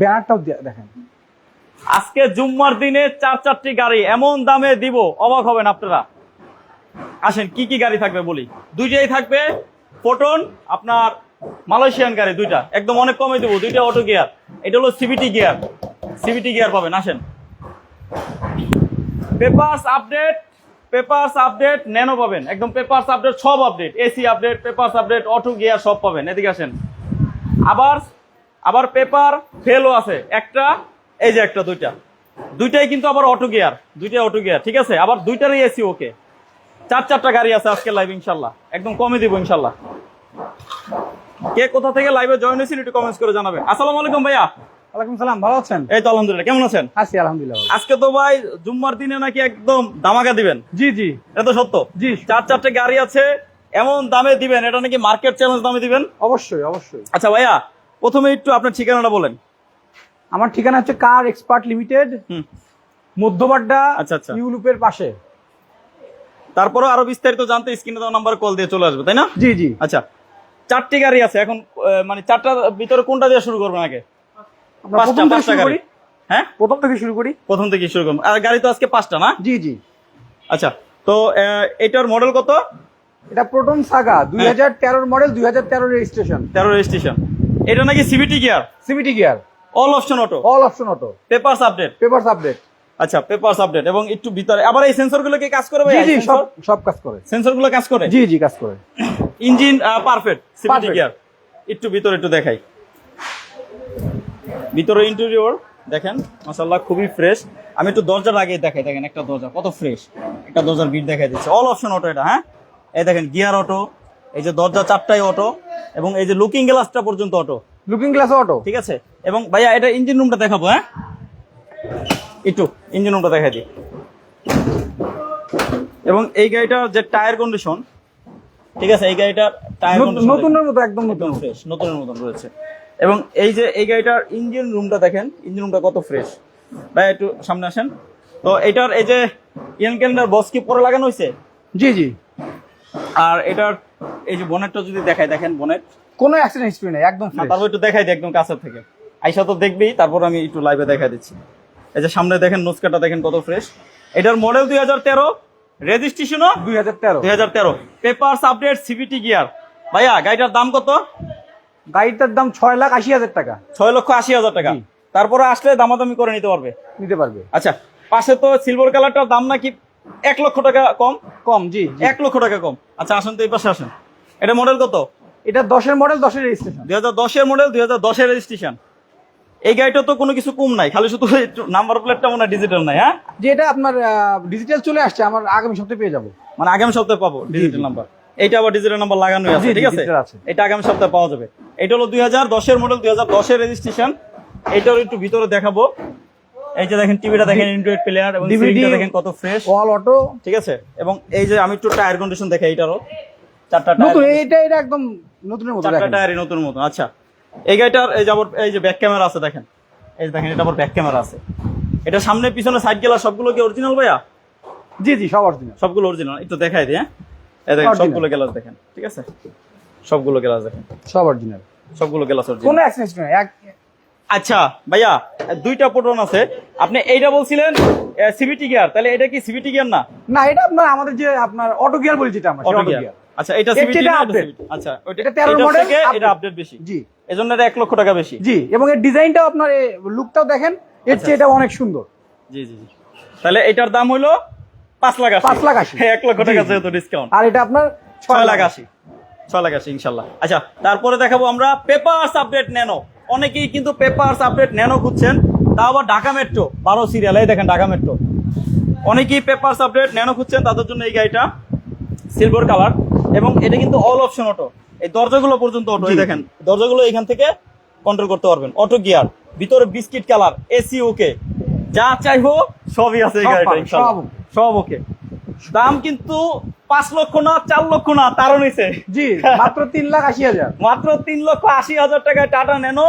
ব্যানারটাও দেখেন। আজকে জুম্মার দিনে 4-4টি গাড়ি এমন দামে দিব, অবাক হবেন আপনারা। আসেন কি কি গাড়ি থাকবে বলি। দুইটাই থাকবে ফোটন, আপনার মালয়েশিয়ান গাড়ি দুইটা, একদম অনেক কমে দেবো। দুইটা অটো গিয়ার, এটা হলো সিভিটি গিয়ার, সিভিটি গিয়ার পাবেন। আসেন, পেপারস আপডেট ন্যানো পাবেন, একদম পেপারস আপডেট, সব update, AC update, papers update, auto gear সব পাবেন। এদিকে আসেন। আবার পেপার ফেলও আছে একটা, এই যে একটা, দুইটাই কিন্তু আবার অটো গিয়ার, দুইটাই অটো গিয়ার, ঠিক আছে। আবার দুইটারই এসি ওকে। 4-4টা গাড়ি আছে আজকে লাইভ, ইনশাল্লাহ একদম কমে দিব ইনশাল্লাহ। কে কোথা থেকে লাইভে জয়েন হয়েছেন একটু কমেন্টস করে জানাবেন। আসসালামু আলাইকুম ভাইয়া। ওয়ালাইকুম সালাম, ভালো আছেন? এই তো আলহামদুলিল্লাহ, কেমন আছেন? আছি আলহামদুলিল্লাহ। আজকে তো ভাই জুম্মার দিনে নাকি একদম ধামাকা দিবেন? জি জি, এটা তো সত্য? জি। 4-4টে গাড়ি আছে, এমন দামে দিবেন, এটা নাকি মার্কেট চ্যালেঞ্জ দামে দিবেন? অবশ্যই অবশ্যই। আচ্ছা ভাইয়া, প্রথমে একটু আপনার ঠিকানাটা বলেন। আমার ঠিকানা হচ্ছে কার এক্সপার্ট লিমিটেড, মধ্যবাড্ডা, আচ্ছা আচ্ছা, ইউলুপের পাশে। তারপরে আরো বিস্তারিত জানতে স্ক্রিনে দেওয়া নাম্বারে কল দিয়ে চলে আসবে, তাই না? জি জি। আচ্ছা, 4টি গাড়ি আছে এখন, মানে 4টার ভিতরে কোনটা দিয়ে শুরু করবেন আগে? পাঁচটা গাড়ি। হ্যাঁ, প্রথম থেকে শুরু করি। প্রথম থেকে শুরু করুন। আর গাড়ি তো আজকে 5টা না? জি জি। আচ্ছা, তো এটার মডেল কত? এটা proton Saga 2013 model, 2013 registration. 13 registration. এটা নাকি CVT gear? CVT gear, all option auto. All option auto, papers update. Papers update. আচ্ছা, পেপারস আপডেট। এবং একটু ভিতরে আবার এই সেন্সর গুলো কি কাজ করে ভাই? জি জি, সব কাজ করে। সেন্সর গুলো কাজ করে? জি জি, কাজ করে। Engine perfect, CVT Perfect. Gear. একটু ভিতরে একটু দেখাই, ভিতরে ইন্টেরিয়র দেখেন, মাশাআল্লাহ খুবই ফ্রেশ। আমি একটু দরজার আগে দেখাই, দেখেন একটা দরজা কত ফ্রেশ, একটা দরজার বিট দেখাই দিচ্ছে। অল অপশন অটো এটা। হ্যাঁ, এই দেখেন গিয়ার অটো, এই যে দরজা 4টাই অটো, এবং এই যে লুকিং গ্লাসটা পর্যন্ত অটো। লুকিং গ্লাস অটো, ঠিক আছে। এবং ভাইয়া এটা ইঞ্জিন রুমটা দেখাবো। হ্যাঁ, একটু ইঞ্জিন রুমটা দেখাই দিই। এবং এই গাড়িটার যে টায়ার কন্ডিশন, ঠিক আছে, এই গাড়িটার টায়ার কন্ডিশন নতুনের মতো, একদম একদম নতুন। ফ্রেশ, নতুনের মতন রয়েছে। এবং এই যে এই গাড়িটার ইঞ্জিন রুমটা দেখেন, ইঞ্জিন রুমটা কত ফ্রেশ। ভাই একটু সামনে আসেন। তো এটার এই যে ইয়ান ক্যালেন্ডার বক্স কি পরে লাগানো হয়েছে? জি জি। আর এটার এই যে বনেটটা যদি দেখাই, দেখেন বনেট কোনো অ্যাক্সিডেন্ট হিস্ট্রি নেই, একদম ফ্রেশ। তারপর একটু দেখাই দিই একদম কাছের থেকে। আইসা তো দেখবি, তারপর আমি একটু লাইভে দেখাই দিচ্ছি। এই যে সামনে দেখেন নোজকাটা দেখেন কত ফ্রেশ। এটার model 2013, রেজিস্ট্রেশনও 2013, papers update, CVT gear. ভাইয়া গাড়িটার দাম কত? গাড়িটার দাম 6,80,000 টাকা। 6,80,000 টাকা। তারপরে আসলে দামাদামি করে নিতে পারবে। নিতে পারবে। আচ্ছা, পাশে তো সিলভার কালারটার দাম নাকি 1 লক্ষ টাকা কম? কম, জি। 1 লক্ষ টাকা কম। আচ্ছা আসেন তো এই পাশে আসেন। এটা মডেল কত? এটা 10-এর মডেল, 10-এর রেজিস্ট্রেশন। 2010-এর মডেল, 2010-এর রেজিস্ট্রেশন। এই গাড়িটা তো কোনো কিছু কম নাই, খালি শুধু নাম্বার প্লেটটা মনে হয় ডিজিটাল নাই। হ্যাঁ, যে এটা আপনার ডিজিটাল চলে আসছে, আমার আগামী সপ্তাহে পেয়ে যাবো। মানে আগামী সপ্তাহে পাবো ডিজিটাল নাম্বার। এইটা আবার ডিজিটাল নাম্বার লাগানোই আছে, জি, ঠিক আছে। digital আছে। এটা আগামী সপ্তাহে পাওয়া যাবে। এটা হলো 2010-এর মডেল, 2010-এর রেজিস্ট্রেশন। এইটার একটু ভিতরে দেখাবো। এই যে দেখেন টিভিটা দেখেন, অ্যান্ড্রয়েড প্লেয়ার, এবং ডিভিডিটা দেখেন কত ফ্রেশ, অল অটো, ঠিক আছে। এবং এই যে আমি একটু টায়ার কন্ডিশন দেখাই, এটারও 4টা নতুন। টায়ার, এটা একদম নতুনের মতো, 4টা দেখেন। টায়ারই নতুন মতো। আচ্ছা, এই গাড়িটার এই যে আবার এই যে ব্যাক ক্যামেরা আছে দেখেন, এই যে দেখেন এটা আবার ব্যাক ক্যামেরা আছে। এটা সামনে পিছনে সাইড গ্লাস সবগুলো কি অরিজিনাল ভাইয়া? জি জি, সব অরিজিনাল। সবগুলো অরিজিনাল। একটু দেখাই দিই। হ্যাঁ, এই দেখেন সবগুলো গ্লাস দেখেন, ঠিক আছে, সবগুলো গ্লাস দেখেন, সব অরিজিনাল, সবগুলো গ্লাস কোনো অরিজিনাল। অ্যাক্সিডেন্ট নেই। আচ্ছা ভাইয়া, 2টা পোটন আছে, আপনি এইটা বলছিলেন সিভিটি গিয়ার, তাহলে এটা কি সিভিটি গিয়ার না? না, এটা আপনার আমাদের যে আপনার অটো গিয়ার বলি, যেটা আমরা অটো অটো গিয়ার। গিয়ার। আচ্ছা, এটা এর সিভিটি চেয়ে না, এটা update। সিভিটি। আচ্ছা, ওইটা এটা 13 এটার মডেল, থেকে এটা আপডেট বেশি, জি। এজন্য এটা 1 লক্ষ টাকা বেশি। জি, এবং এর ডিজাইনটাও আপনার, লুকটাও দেখেন, এর চেয়ে এটা অনেক সুন্দর। জি জি জি। তাহলে এটার দাম হলো 5,80,000। 5,80,000। 1 লক্ষ টাকা যেহেতু ডিসকাউন্ট। আর এটা আপনার 6,80,000, 6,80,000 ইনশাল্লাহ। আচ্ছা, তারপরে দেখাবো আমরা পেপারস আপডেট ন্যানো। অনেকেই কিন্তু পেপারস আপডেট ন্যানো খুঁজছেন, তাও আবার ঢাকা মেট্রো 12 সিরিয়াল। এই দেখেন ঢাকা মেট্রো। অনেকেই পেপারস আপডেট ন্যানো খুঁজছেন, তাদের জন্য এই গাড়িটা সিলভার কালার, এবং এটা কিন্তু অল অপশন অটো। এই দরজাগুলো পর্যন্ত অটো। এই দেখেন দরজাগুলো এখান থেকে কন্ট্রোল করতে পারবেন, অটো গিয়ার, ভিতরে বিস্কিট কালার, এসি ওকে, যা চাইবো সবই আছে এই গাড়িটা ইনশাআল্লাহ, সব ওকে। দাম কিন্তু 5 লক্ষ না, 4 লক্ষ না, তারও নিচে। জি, মাত্র 3,80,000। মাত্র 3,80,000 টাকায় টাটা ন্যানো,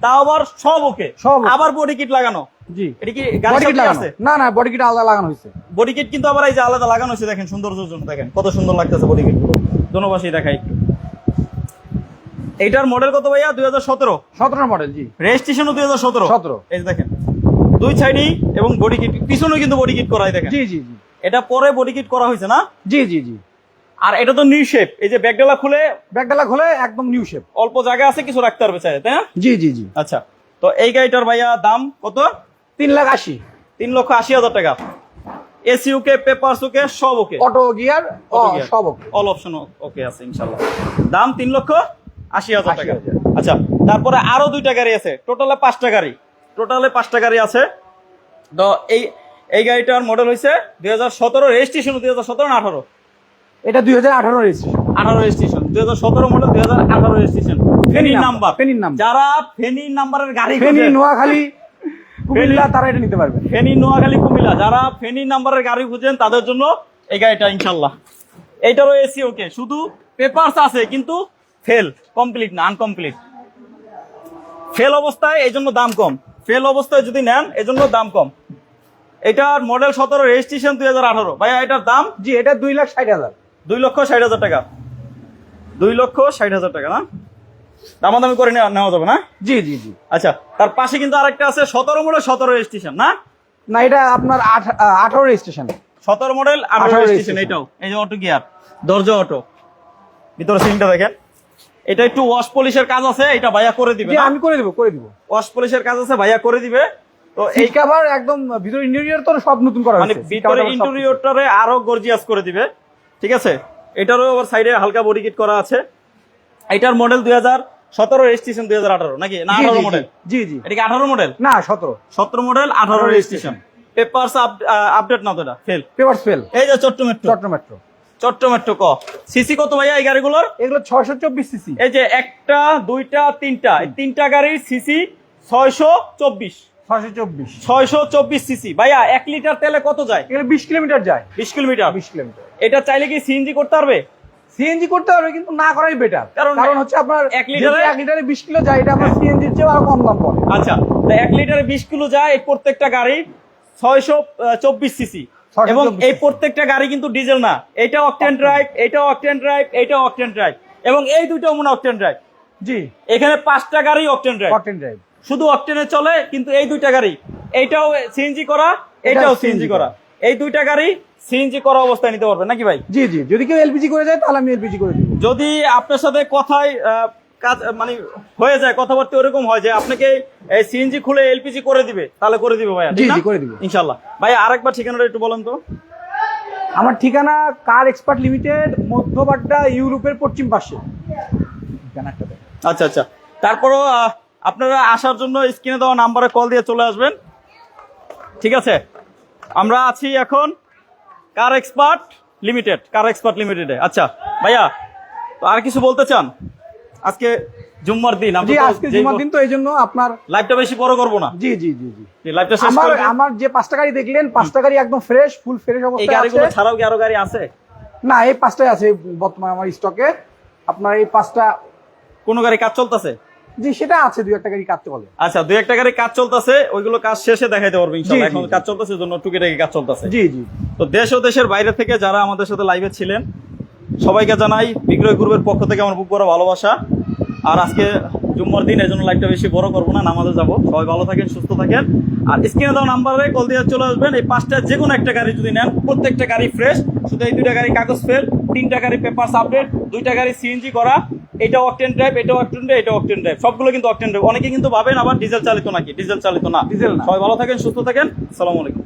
তাও আবার সব ওকে, সব okay। আবার বডি কিট লাগানো। জি, এটা কি গাড়ির বডি কিট সাথে লাগানো আছে? না, না, বডি কিট আলাদা লাগানো হয়েছে। বডি কিট কিন্তু আবার এই যে আলাদা লাগানো হয়েছে, দেখেন সৌন্দর্যের জন্য। দেখেন কত সুন্দর লাগতেছে বডি কিট, দোনো পাশেই দেখাই একটু। এইটার মডেল কত ভাইয়া? 2017 17 মডেল। জি, রেজিস্ট্রেশনও 2017। 17। এই যে দেখেন দুই সাইডই এবং বডি কিট, পিছনেও কিন্তু বডি কিট করা হয় দেখেন। জি জি জি এটা পরে বডি কিট করা হয়েছে না? জি জি জি। আর এটা তো নিউ শেপ, এই যে ব্যাকডালা খুলে ব্যাগডালা খুলে একদম নিউ শেপ। অল্প জায়গা আছে, কিছু রাখতে পারবে চাই, তাই না? জি জি জি। আচ্ছা, তো এই গাড়িটার ভাইয়া দাম কত? 3,80,000। 3,80,000 টাকা। এসি ওকে, পেপারস ওকে, সব ওকে, অটো গিয়ার সব ওকে। অল অপশন ওকে আছে ইনশাআল্লাহ। দাম 3,80,000 টাকা। 80,000। আচ্ছা, তারপরে আরো দুইটা গাড়ি আছে, টোটালে 5টা গাড়ি, আছে। তো এই গাড়িটার মডেল হয়েছে 2017, রেজিস্ট্রেশন 2017 না 18? এটা 2018 রেজিস্ট্রেশন। 18 registration, 2017 model, 2018 registration. ফেনীর নাম্বার। ফেনীর নাম্বার। যারা ফেনীর নাম্বারের গাড়ি ফেনী, খোঁজেন, নোয়াখালী, কুমিল্লা, তারা এটা নিতে পারবে। ফেনী, নোয়াখালী, কুমিল্লা, যারা ফেনীর নাম্বারের গাড়ি খুঁজেন তাদের জন্য এই গাড়িটা ইনশাল্লাহ। এইটারও এসি ওকে, শুধু পেপারস আছে কিন্তু ফেল, কমপ্লিট না, আনকমপ্লিট। ফেল অবস্থায় এই জন্য দাম কম, ফেল অবস্থায় যদি নেন এই জন্য দাম কম। এটার মডেল 17, রেজিস্ট্রেশন 2018। ভাইয়া এটার দাম? জি, এটা 2,60,000। 2,60,000 টাকা। 2,60,000 টাকা না? দামাদামি করে নেওয়া যাবে না? জি জি জি। আচ্ছা, তার পাশে কিন্তু আরেকটা আছে 17 মডেল, 17 রেজিস্ট্রেশন না? না, এটা আপনার 18 রেজিস্ট্রেশন। 17 model, 18 18 registration. registration। এটাও এই যে অটো গিয়ার, দরজা অটো, ভিতরে সিনটা দেখেন। এটা একটু ওয়াশ পলিশের কাজ আছে, এটা ভাইয়া করে দিবে জি, না? আমি করে দিব। ওয়াশ পলিশের কাজ আছে, ভাইয়া করে দিবে। তো এই সিট কভার একদম ভিতর, ইন্টেরিয়র তো সব নতুন করা মানে হয়েছে। ভিতরে ইন্টেরিয়রটারে আরো গর্জিয়াস করে দিবে, ঠিক আছে? এটারও আবার সাইডে হালকা বডি কিট করা আছে। এটার মডেল 2017, রেজিস্ট্রেশন 2018 নাকি? না 18 মডেল? জি জি। এটা কি 18 মডেল? না, 17। 17 মডেল, 18 রেজিস্ট্রেশন। পেপারস আপডেট না তো, এটা ফেল। Papers fail. এই যে চট্ট মেট্রো, ক সিসি কত ভাইয়া এই গাড়িগুলোর? এগুলো 624 সিসি। এই যে একটা, দুইটা, তিনটা, এই তিনটা গাড়ির সিসি 624। 624 সিসি। ভাইয়া 1 লিটার তেলে কত যায়? এগুলো 20 কিলোমিটার যায়। 20 কিলোমিটার। 20 কিলোমিটার। এটা চাইলে কি সিএনজি করতে পারবে? সিএনজি করতে পারবে, কিন্তু না করাই বেটার। কারণ হচ্ছে আপনার 1 লিটারে 1 লিটারে 20 কিলো যায়, এটা আপনার সিএনজির চেয়ে আরো কম দাম পড়ে। আচ্ছা, তো 1 লিটারে 20 কিলো যায়, এই প্রত্যেকটা গাড়ি 624 সিসি। এবং এই প্রত্যেকটা গাড়ি কিন্তু ডিজেল না, এটা অকটেন ড্রাইভ, এটা অকটেন ড্রাইভ, এটা অকটেন ড্রাইভ, এবং এই দুইটাও মনে অকটেন ড্রাইভ। জি, এখানে 5টা গাড়ি অকটেন ড্রাইভ, অকটেন ড্রাইভ, শুধু অকটেনে চলে। কিন্তু এই দুইটা গাড়ি, এইটাও সিএনজি করা, এটাও সিএনজি করা, এই দুইটা গাড়ি সিএনজি করা অবস্থায় নিতে পারবে নাকি ভাই? জি জি। যদি কেউ এলপিজি করে যায় তাহলে আমি এলপিজি করে দিব। যদি আপনার সাথে কথায় কাজ মানে হয়ে যায়, কথাবার্তা ওরকম হয় যে আপনাকে এই সিএনজি খুলে এলপিজি করে দিবে, তাহলে করে দিবে ভাইয়া? জি জি, করে দিব ইনশাআল্লাহ। ভাই আরেকবার ঠিকানাটা একটু বলেন তো। আমার ঠিকানা কার এক্সপার্ট লিমিটেড, মধ্যবাড্ডা, ইউরোপের পশ্চিম পাশে। আচ্ছা আচ্ছা, তারপরও আপনারা আসার জন্য স্ক্রিনে দেওয়া নাম্বারে কল দিয়ে চলে আসবেন, ঠিক আছে? আমরা আছি এখন কার এক্সপার্ট লিমিটেডে। আচ্ছা ভাইয়া, তো আর কিছু বলতে চান? আজকে জুম্মার দিন, জি, আজকে জুমার দিন, তো এই জন্য আপনার লাইভটা বেশি বড় করবো না। জি জি জি জি। লাইভটা শেষ করে দিন। আমার যে 5টা গাড়ি দেখলেন, 5টা গাড়ি একদম ফ্রেশ, ফুল ফ্রেশ এই অবস্থায় গাড়িগুলো আছে। ছাড়াও কি আরো গাড়ি আছে? না, এই 5টাই আছে বর্তমানে আমার স্টকে। আপনার এই 5টা, কোন গাড়ি কাজ চলতেছে? জি, সেটা আছে, 2-1টা গাড়ি কাটতে বলে। আচ্ছা, 2-1টা গাড়ি কাজ চলতেছে, ওইগুলো কাজ শেষে দেখাইতে পারবো ইনশাআল্লাহ। জি, জি, এখন কাজ চলতেছে জন্য টুকিটাকি কাজ চলতেছে। জি জি। তো দেশ ও দেশের বাইরে থেকে যারা আমাদের সাথে লাইভে ছিলেন সবাইকে জানাই বিক্রয় গ্রুপের পক্ষ থেকে আমার বুক করা ভালোবাসা। আর আজকে জুম্মার দিন, এই জন্য লাইভটা বেশি বড় করবো না, নামাজে যাবো। সবাই ভালো থাকেন, সুস্থ থাকেন। আর স্ক্রিনে দেওয়া নাম্বারে কল দিয়ে চলে আসবেন। এই 5টা যে কোনো একটা গাড়ি যদি নেন, প্রত্যেকটা গাড়ি ফ্রেশ, শুধু এই 2টা গাড়ি কাগজ ফেল, 3টা গাড়ি পেপারস আপডেট, 2টা গাড়ি সিএনজি করা, এটা অকটেন ড্রাইভ, এটা অকটেন ড্রাইভ, এটা অকটেন ড্রাইভ, সবগুলো কিন্তু অকটেন ড্রাইভ। অনেকে কিন্তু ভাবেন আবার ডিজেল চালিত নাকি, ডিজেল চালিত না। ডিজেল না। সবাই ভালো থাকেন, সুস্থ থাকেন, আসসালামু আলাইকুম।